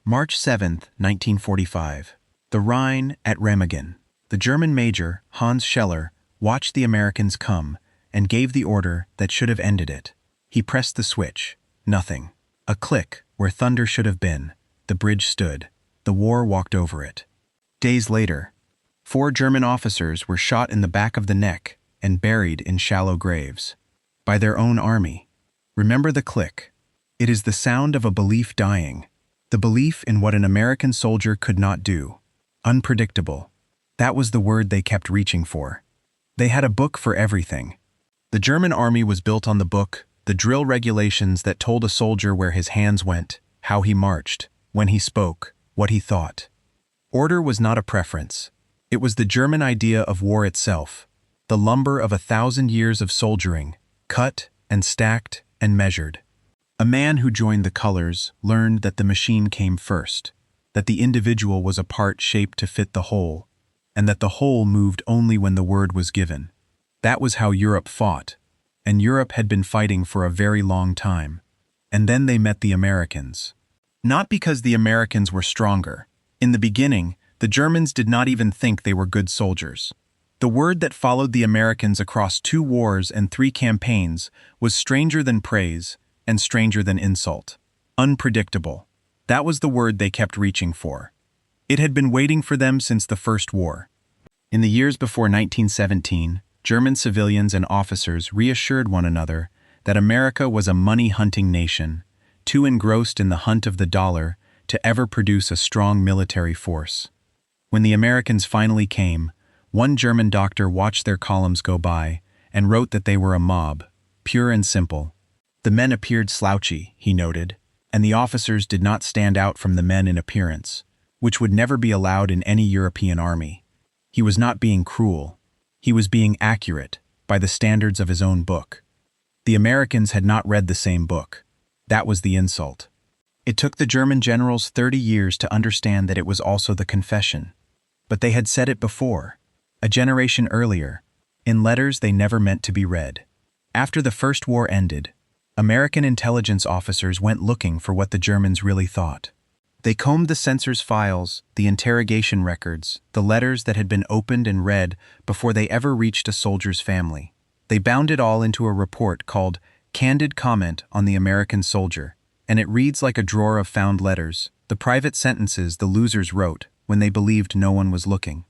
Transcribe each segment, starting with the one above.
March 7, 1945. The Rhine at Remagen. The German major, Hans Scheller, watched the Americans come and gave the order that should have ended it. He pressed the switch. Nothing. A click where thunder should have been. The bridge stood. The war walked over it. Days later, 4 German officers were shot in the back of the neck and buried in shallow graves. By their own army. Remember the click. It is the sound of a belief dying. The belief in what an American soldier could not do. Unpredictable. That was the word they kept reaching for. They had a book for everything. The German army was built on the book, the drill regulations that told a soldier where his hands went, how he marched, when he spoke, what he thought. Order was not a preference. It was the German idea of war itself, the lumber of 1,000 years of soldiering, cut and stacked and measured. A man who joined the colors learned that the machine came first, that the individual was a part shaped to fit the whole, and that the whole moved only when the word was given. That was how Europe fought, and Europe had been fighting for a very long time. And then they met the Americans. Not because the Americans were stronger. In the beginning, the Germans did not even think they were good soldiers. The word that followed the Americans across 2 wars and 3 campaigns was stranger than praise and stranger than insult. Unpredictable. That was the word they kept reaching for. It had been waiting for them since the First War. In the years before 1917, German civilians and officers reassured one another that America was a money-hunting nation, too engrossed in the hunt of the dollar to ever produce a strong military force. When the Americans finally came, one German doctor watched their columns go by and wrote that they were a mob, pure and simple. The men appeared slouchy, he noted, and the officers did not stand out from the men in appearance, which would never be allowed in any European army. He was not being cruel. He was being accurate, by the standards of his own book. The Americans had not read the same book. That was the insult. It took the German generals 30 years to understand that it was also the confession. But they had said it before, a generation earlier, in letters they never meant to be read. After the First War ended, American intelligence officers went looking for what the Germans really thought. They combed the censors' files, the interrogation records, the letters that had been opened and read before they ever reached a soldier's family. They bound it all into a report called Candid Comment on the American Soldier, and it reads like a drawer of found letters, the private sentences the losers wrote when they believed no one was looking.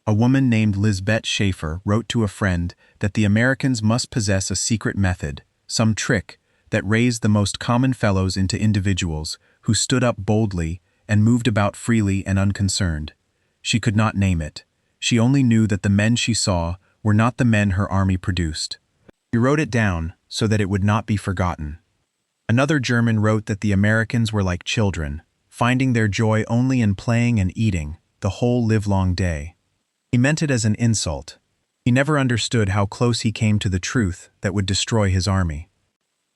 A woman named Lisbeth Schaefer wrote to a friend that the Americans must possess a secret method, some trick that raised the most common fellows into individuals who stood up boldly and moved about freely and unconcerned. She could not name it. She only knew that the men she saw were not the men her army produced. She wrote it down so that it would not be forgotten. Another German wrote that the Americans were like children, finding their joy only in playing and eating the whole livelong day. He meant it as an insult. He never understood how close he came to the truth that would destroy his army.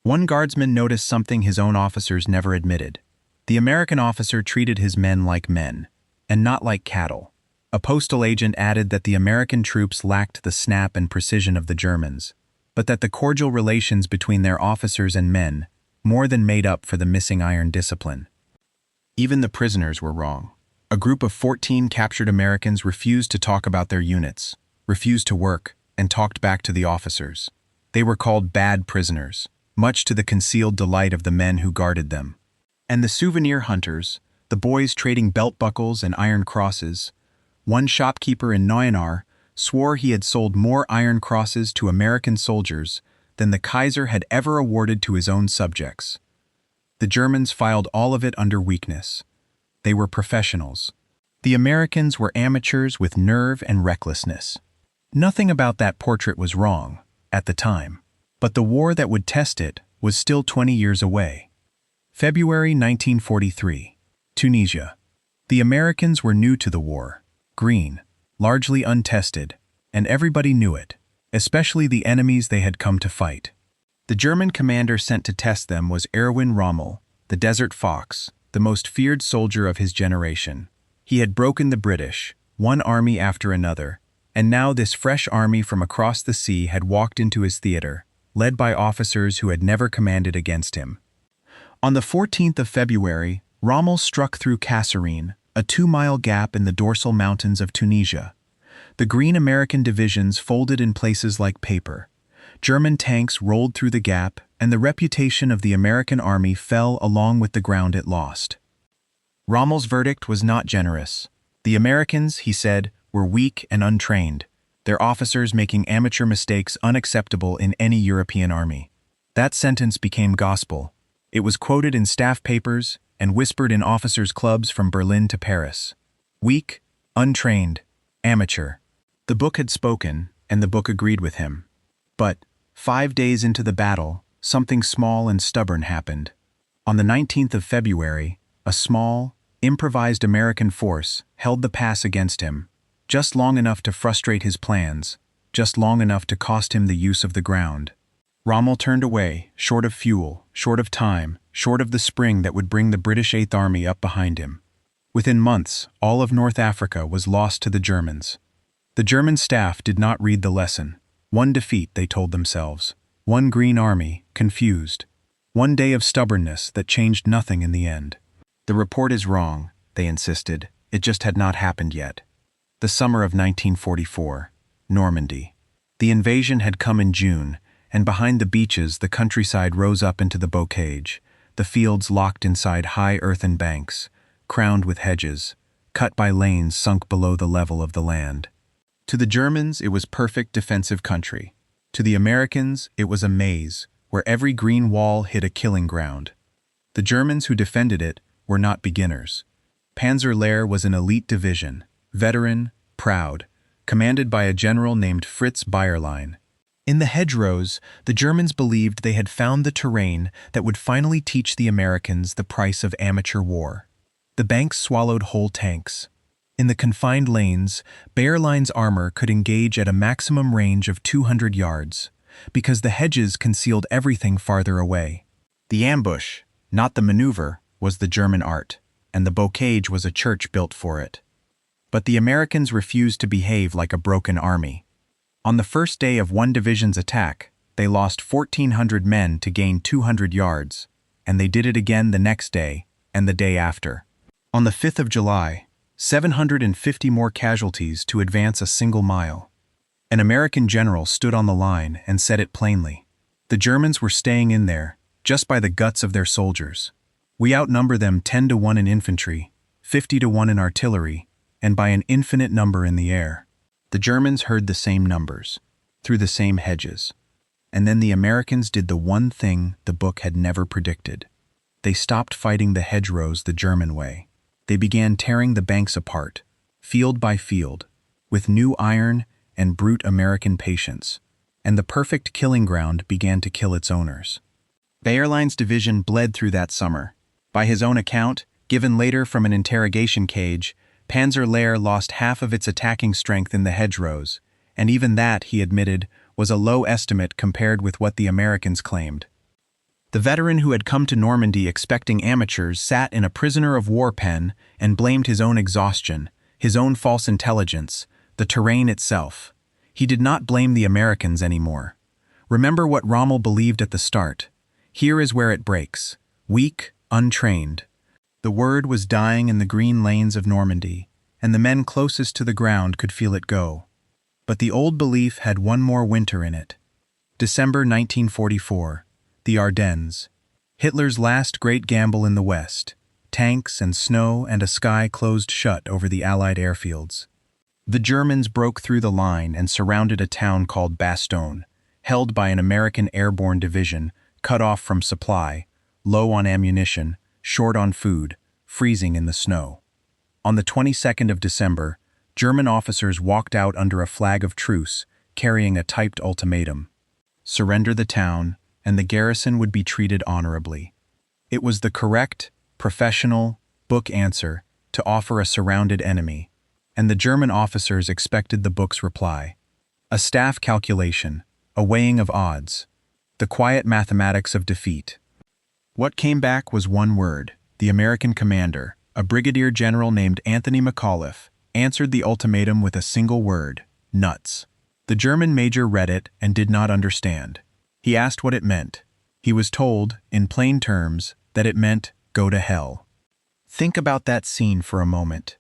One guardsman noticed something his own officers never admitted. The American officer treated his men like men, and not like cattle. A postal agent added that the American troops lacked the snap and precision of the Germans, but that the cordial relations between their officers and men more than made up for the missing iron discipline. Even the prisoners were wrong. A group of 14 captured Americans refused to talk about their units, refused to work, and talked back to the officers. They were called bad prisoners, much to the concealed delight of the men who guarded them. And the souvenir hunters, the boys trading belt buckles and iron crosses, one shopkeeper in Neuenahr swore he had sold more iron crosses to American soldiers than the Kaiser had ever awarded to his own subjects. The Germans filed all of it under weakness. They were professionals. The Americans were amateurs with nerve and recklessness. Nothing about that portrait was wrong, at the time, but the war that would test it was still 20 years away. February 1943, Tunisia. The Americans were new to the war, green, largely untested, and everybody knew it, especially the enemies they had come to fight. The German commander sent to test them was Erwin Rommel, the Desert Fox, the most feared soldier of his generation. He had broken the British, one army after another, and now this fresh army from across the sea had walked into his theater, led by officers who had never commanded against him. On the 14th of February, Rommel struck through Kasserine, a 2-mile gap in the dorsal mountains of Tunisia. The green American divisions folded in places like paper. German tanks rolled through the gap, and the reputation of the American army fell along with the ground it lost. Rommel's verdict was not generous. The Americans, he said, were weak and untrained, their officers making amateur mistakes unacceptable in any European army. That sentence became gospel. It was quoted in staff papers and whispered in officers' clubs from Berlin to Paris. Weak, untrained, amateur. The book had spoken, and the book agreed with him. But, 5 days into the battle, something small and stubborn happened. On the 19th of February, a small, improvised American force held the pass against him, just long enough to frustrate his plans, just long enough to cost him the use of the ground. Rommel turned away, short of fuel, short of time, short of the spring that would bring the British Eighth Army up behind him. Within months, all of North Africa was lost to the Germans. The German staff did not read the lesson. One defeat, they told themselves. One Green Army, confused. One day of stubbornness that changed nothing in the end. The report is wrong, they insisted. It just had not happened yet. The summer of 1944, Normandy. The invasion had come in June, and behind the beaches the countryside rose up into the bocage, the fields locked inside high earthen banks, crowned with hedges, cut by lanes sunk below the level of the land. To the Germans it was perfect defensive country. To the Americans it was a maze, where every green wall hid a killing ground. The Germans who defended it were not beginners. Panzer Lehr was an elite division, veteran, proud, commanded by a general named Fritz Bayerlein. In the hedgerows, the Germans believed they had found the terrain that would finally teach the Americans the price of amateur war. The banks swallowed whole tanks. In the confined lanes, Bayerlein's armor could engage at a maximum range of 200 yards, because the hedges concealed everything farther away. The ambush, not the maneuver, was the German art, and the bocage was a church built for it. But the Americans refused to behave like a broken army. On the first day of one division's attack, they lost 1,400 men to gain 200 yards, and they did it again the next day and the day after. On the 5th of July, 750 more casualties to advance a single mile. An American general stood on the line and said it plainly. The Germans were staying in there, just by the guts of their soldiers. We outnumber them 10 to 1 in infantry, 50 to 1 in artillery, and by an infinite number in the air. The Germans heard the same numbers, through the same hedges. And then the Americans did the one thing the book had never predicted. They stopped fighting the hedgerows the German way. They began tearing the banks apart, field by field, with new iron and brute American patience, and the perfect killing ground began to kill its owners. Bayerlein's division bled through that summer. By his own account, given later from an interrogation cage, Panzer Lehr lost half of its attacking strength in the hedgerows, and even that, he admitted, was a low estimate compared with what the Americans claimed. The veteran who had come to Normandy expecting amateurs sat in a prisoner-of-war pen and blamed his own exhaustion, his own false intelligence, the terrain itself. He did not blame the Americans anymore. Remember what Rommel believed at the start. Here is where it breaks. Weak, untrained. The word was dying in the green lanes of Normandy, and the men closest to the ground could feel it go. But the old belief had one more winter in it. December 1944, the Ardennes. Hitler's last great gamble in the West. Tanks and snow and a sky closed shut over the Allied airfields. The Germans broke through the line and surrounded a town called Bastogne, held by an American airborne division, cut off from supply, low on ammunition, short on food, freezing in the snow. On the 22nd of December, German officers walked out under a flag of truce, carrying a typed ultimatum. Surrender the town, and the garrison would be treated honorably. It was the correct, professional, book answer to offer a surrounded enemy, and the German officers expected the book's reply. A staff calculation, a weighing of odds, the quiet mathematics of defeat. What came back was one word. The American commander, a brigadier general named Anthony McAuliffe, answered the ultimatum with a single word: nuts. The German major read it and did not understand. He asked what it meant. He was told, in plain terms, that it meant go to hell. Think about that scene for a moment.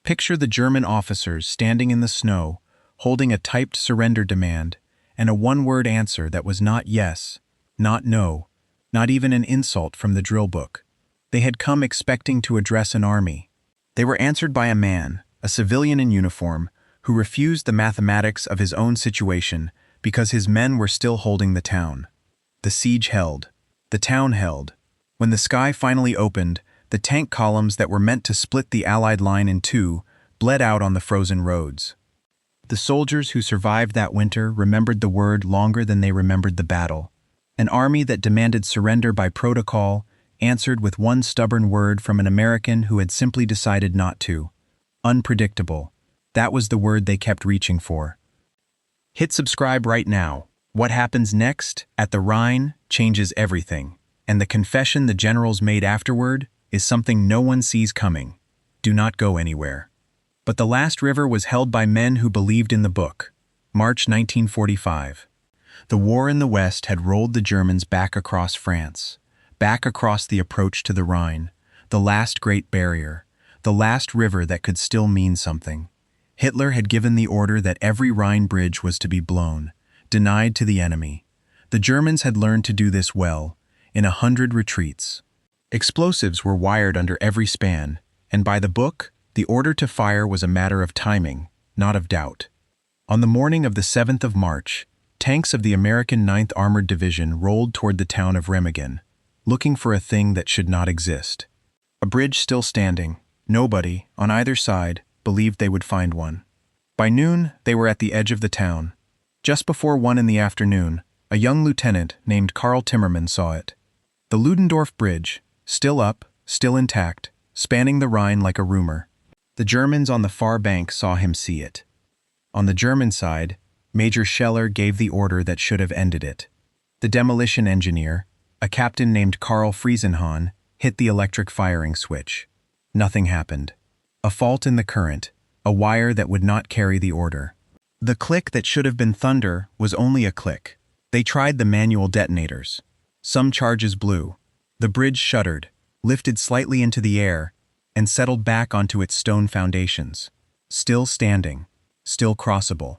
Picture the German officers standing in the snow, holding a typed surrender demand, and a one-word answer that was not yes, not no, not even an insult from the drill book. They had come expecting to address an army. They were answered by a man, a civilian in uniform, who refused the mathematics of his own situation because his men were still holding the town. The siege held. The town held. When the sky finally opened, the tank columns that were meant to split the Allied line in two bled out on the frozen roads. The soldiers who survived that winter remembered the word longer than they remembered the battle. An army that demanded surrender by protocol answered with one stubborn word from an American who had simply decided not to. Unpredictable. That was the word they kept reaching for. Hit subscribe right now. What happens next, at the Rhine, changes everything. And the confession the generals made afterward is something no one sees coming. Do not go anywhere. But the last river was held by men who believed in the book. March 1945. The war in the West had rolled the Germans back across France, back across the approach to the Rhine, the last great barrier, the last river that could still mean something. Hitler had given the order that every Rhine bridge was to be blown, denied to the enemy. The Germans had learned to do this well, in 100 retreats. Explosives were wired under every span, and by the book, the order to fire was a matter of timing, not of doubt. On the morning of the 7th of March, tanks of the American 9th Armored Division rolled toward the town of Remagen, looking for a thing that should not exist. A bridge still standing. Nobody, on either side, believed they would find one. By noon, they were at the edge of the town. Just before 1 in the afternoon, a young lieutenant named Karl Timmerman saw it. The Ludendorff Bridge, still up, still intact, spanning the Rhine like a rumor. The Germans on the far bank saw him see it. On the German side, Major Scheller gave the order that should have ended it. The demolition engineer, a captain named Karl Friesenhahn, hit the electric firing switch. Nothing happened. A fault in the current, a wire that would not carry the order. The click that should have been thunder was only a click. They tried the manual detonators. Some charges blew. The bridge shuddered, lifted slightly into the air, and settled back onto its stone foundations. Still standing, still crossable.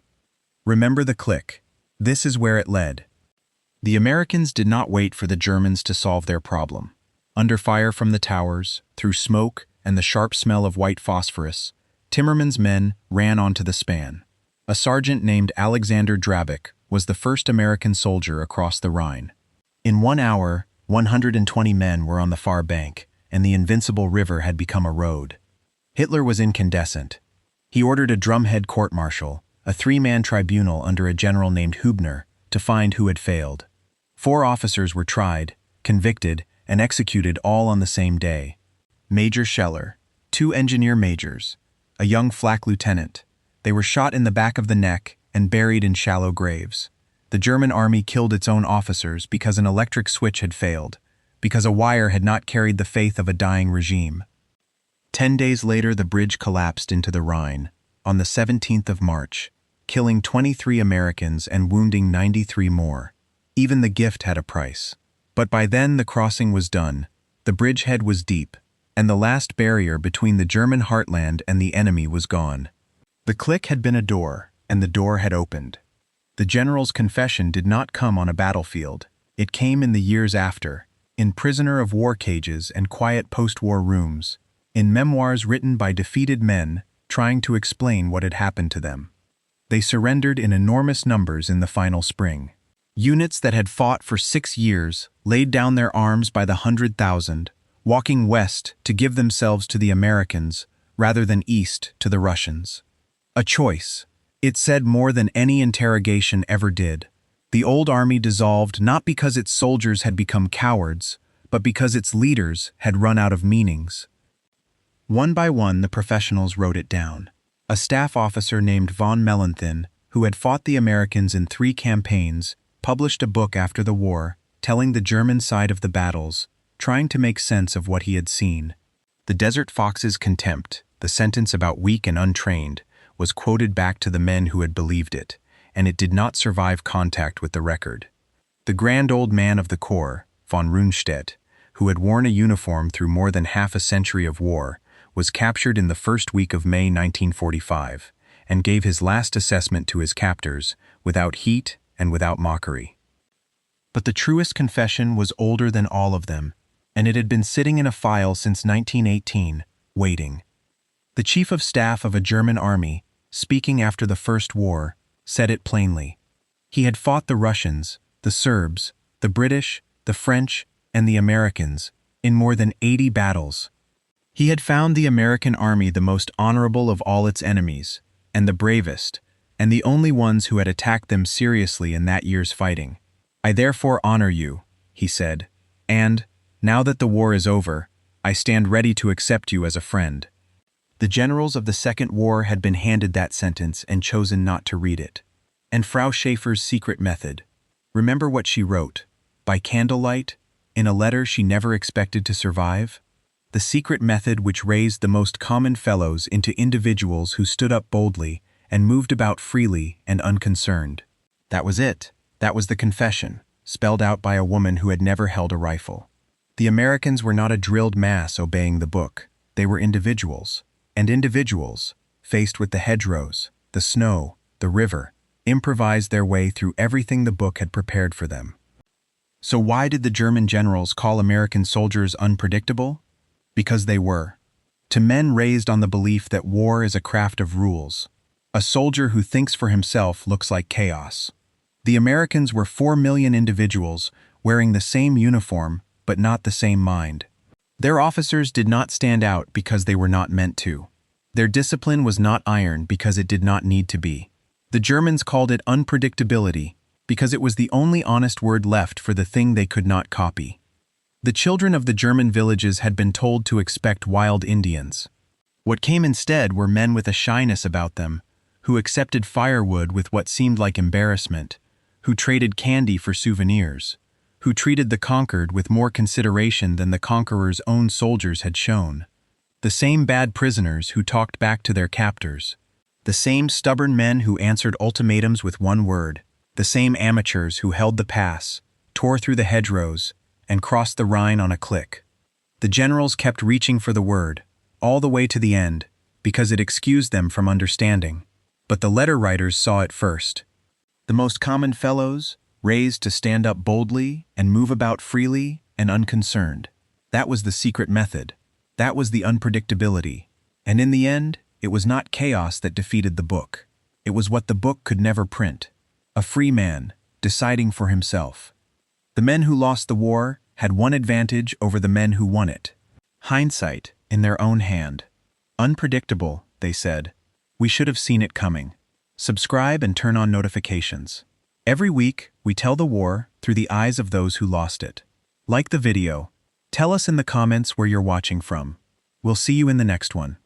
Remember the click. This is where it led. The Americans did not wait for the Germans to solve their problem. Under fire from the towers, through smoke and the sharp smell of white phosphorus, Timmerman's men ran onto the span. A sergeant named Alexander Drabik was the first American soldier across the Rhine. In 1 hour, 120 men were on the far bank, and the invincible river had become a road. Hitler was incandescent. He ordered a drumhead court-martial, a 3-man tribunal under a general named Hübner, to find who had failed. 4 officers were tried, convicted, and executed all on the same day. Major Scheller, 2 engineer majors, a young flak lieutenant. They were shot in the back of the neck and buried in shallow graves. The German army killed its own officers because an electric switch had failed, because a wire had not carried the faith of a dying regime. 10 days later, the bridge collapsed into the Rhine, on the 17th of March, killing 23 Americans and wounding 93 more. Even the gift had a price. But by then the crossing was done, the bridgehead was deep, and the last barrier between the German heartland and the enemy was gone. The click had been a door, and the door had opened. The general's confession did not come on a battlefield. It came in the years after, in prisoner of war cages and quiet post-war rooms, in memoirs written by defeated men trying to explain what had happened to them. They surrendered in enormous numbers in the final spring. Units that had fought for 6 years laid down their arms by the 100,000, walking west to give themselves to the Americans rather than east to the Russians. A choice. It said more than any interrogation ever did. The old army dissolved not because its soldiers had become cowards, but because its leaders had run out of meanings. One by one, the professionals wrote it down. A staff officer named von Mellenthin, who had fought the Americans in 3 campaigns, published a book after the war, telling the German side of the battles, trying to make sense of what he had seen. The Desert Fox's contempt, the sentence about weak and untrained, was quoted back to the men who had believed it, and it did not survive contact with the record. The grand old man of the Corps, von Rundstedt, who had worn a uniform through more than half a century of war, was captured in the first week of May 1945 and gave his last assessment to his captors without heat and without mockery. But the truest confession was older than all of them, and it had been sitting in a file since 1918, waiting. The chief of staff of a German army, speaking after the First War, said it plainly. He had fought the Russians, the Serbs, the British, the French, and the Americans in more than 80 battles. He had found the American army the most honorable of all its enemies, and the bravest, and the only ones who had attacked them seriously in that year's fighting. I therefore honor you, he said, and, now that the war is over, I stand ready to accept you as a friend. The generals of the Second War had been handed that sentence and chosen not to read it. And Frau Schaefer's secret method. Remember what she wrote, by candlelight, in a letter she never expected to survive? The secret method which raised the most common fellows into individuals who stood up boldly and moved about freely and unconcerned. That was it. That was the confession, spelled out by a woman who had never held a rifle. The Americans were not a drilled mass obeying the book. They were individuals. And individuals, faced with the hedgerows, the snow, the river, improvised their way through everything the book had prepared for them. So why did the German generals call American soldiers unpredictable? Because they were. To men raised on the belief that war is a craft of rules, a soldier who thinks for himself looks like chaos. The Americans were 4 million individuals wearing the same uniform but not the same mind. Their officers did not stand out because they were not meant to. Their discipline was not iron because it did not need to be. The Germans called it unpredictability because it was the only honest word left for the thing they could not copy. The children of the German villages had been told to expect wild Indians. What came instead were men with a shyness about them, who accepted firewood with what seemed like embarrassment, who traded candy for souvenirs, who treated the conquered with more consideration than the conqueror's own soldiers had shown. The same bad prisoners who talked back to their captors. The same stubborn men who answered ultimatums with one word. The same amateurs who held the pass, tore through the hedgerows, and crossed the Rhine on a click. The generals kept reaching for the word, all the way to the end, because it excused them from understanding. But the letter writers saw it first. The most common fellows, raised to stand up boldly and move about freely and unconcerned. That was the secret method. That was the unpredictability. And in the end, it was not chaos that defeated the book. It was what the book could never print. A free man, deciding for himself. The men who lost the war had one advantage over the men who won it. Hindsight in their own hand. Unpredictable, they said. We should have seen it coming. Subscribe and turn on notifications. Every week, we tell the war through the eyes of those who lost it. Like the video. Tell us in the comments where you're watching from. We'll see you in the next one.